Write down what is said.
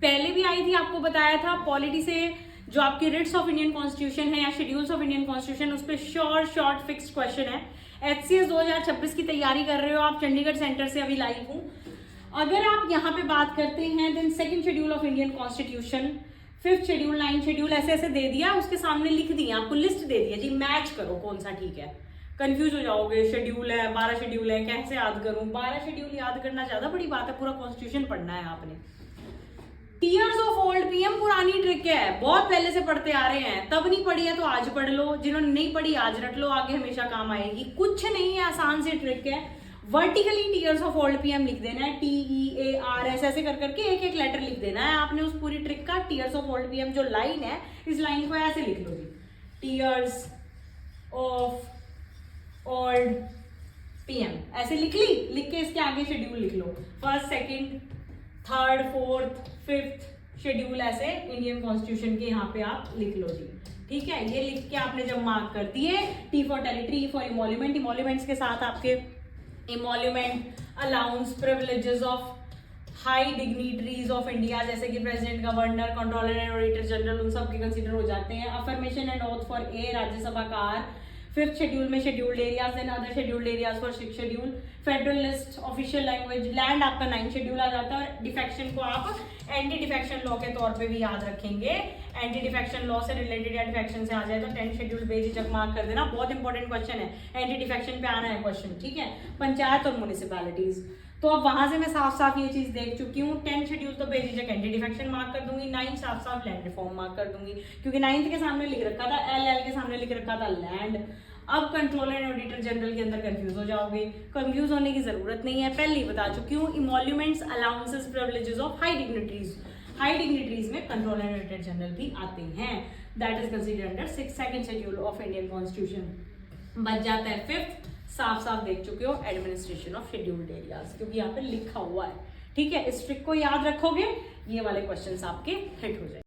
पहले भी आई थी, आपको बताया था पॉलिटी से जो आपकी रिट्स ऑफ इंडियन कॉन्स्टिट्यूशन है या शेड्यूल्स ऑफ इंडियन कॉन्स्टिट्यूशन, उस पर शॉर्ट फिक्स्ड क्वेश्चन है। HCS 2026 की तैयारी कर रहे हो आप, चंडीगढ़ सेंटर से अभी लाइव हूँ। अगर आप यहाँ पे बात करते हैं then second schedule of Indian constitution, 5th schedule, 9th schedule, ऐसे ऐसे दे दिया, उसके सामने लिख दिया, आपको लिस्ट दे दिया जी, मैच करो कौन सा ठीक है। कंफ्यूज हो जाओगे, शेड्यूल है 12 शेड्यूल है, कैसे याद करूं? 12 शेड्यूल याद करना ज्यादा बड़ी बात है, पूरा कॉन्स्टिट्यूशन पढ़ना है आपने। टीयर्स ऑफ ओल्ड पीएम पुरानी ट्रिक है, बहुत पहले से पढ़ते आ रहे हैं, तब नहीं पढ़ी है तो आज पढ़ लो, जिन्होंने नहीं पढ़ी आज रट लो, आगे हमेशा काम आएगी। कुछ नहीं है, आसान सी ट्रिक है। Vertically tears of old PM लिख देना है, TEAR, ऐसे कर करके एक एक लेटर लिख देना है आपने उस पूरी ट्रिक का। टीयर्स ऑफ ओल्ड पीएम जो लाइन है, इस लाइन को ऐसे लिख लो जी, टीयर्स ऑफ ओल्ड पीएम, ऐसे लिख ली। लिख के इसके आगे शेड्यूल लिख लो, 1st, 2nd, 3rd, 4th, 5th schedule, ऐसे इंडियन कॉन्स्टिट्यूशन के यहाँ पे आप लिख लो जी। ठीक है, ये लिख के आपने जब मार्क कर दिए, T for territory, E for emolument, emoluments के साथ आपके emolument, allowance, privileges of high dignitaries of India, जैसे कि president, governor, controller and auditor general, उन सब के कंसीडर हो जाते हैं। Affirmation and oath for a Rajya Sabha कार, 5th शेड्यूल में scheduled areas and other scheduled areas for 6th schedule. Federalist official language, land आपका 9th शेड्यूल आ जाता है। डिफेक्शन को आप एंटी डिफेक्शन लॉ के तौर पे भी याद रखेंगे, एंटी डिफेक्शन लॉ से रिलेटेड या डिफेक्शन से आ जाए तो 10th शेड्यूल बेझिझक मार्क कर देना, बहुत इंपॉर्टेंट क्वेश्चन है, एंटी डिफेक्शन पे आना है क्वेश्चन। ठीक है, पंचायत और म्युनिसिपैलिटीज, तो अब वहां से मैं साफ साफ ये चीज देख चुकी हूँ। 10th शेड्यूल तो बेझिझक एंटी डिफेक्शन मार्क कर दूंगी, 9th साफ साफ लैंड रिफॉर्म मार्क कर दूंगी, क्योंकि 9th के सामने लिख रखा था LL के सामने लिख रखा था लैंड। अब कंट्रोलर एंड ऑडिटर जनरल के अंदर कंफ्यूज हो जाओगे, कंफ्यूज होने की जरूरत नहीं है, पहले ही बता चुकी हूँ। Emoluments, allowances, privileges of high dignitaries, high dignitaries में कंट्रोलर एंड ऑडिटर जनरल भी आते हैं, that is considered under 2nd schedule of Indian constitution. बच जाता है 5th, साफ साफ देख चुके हो, एडमिनिस्ट्रेशन ऑफ शेड्यूल्ड एरियाज, क्योंकि यहाँ पे लिखा हुआ है। ठीक है, इस ट्रिक को याद रखोगे, ये वाले क्वेश्चंस आपके हिट हो जाएंगे।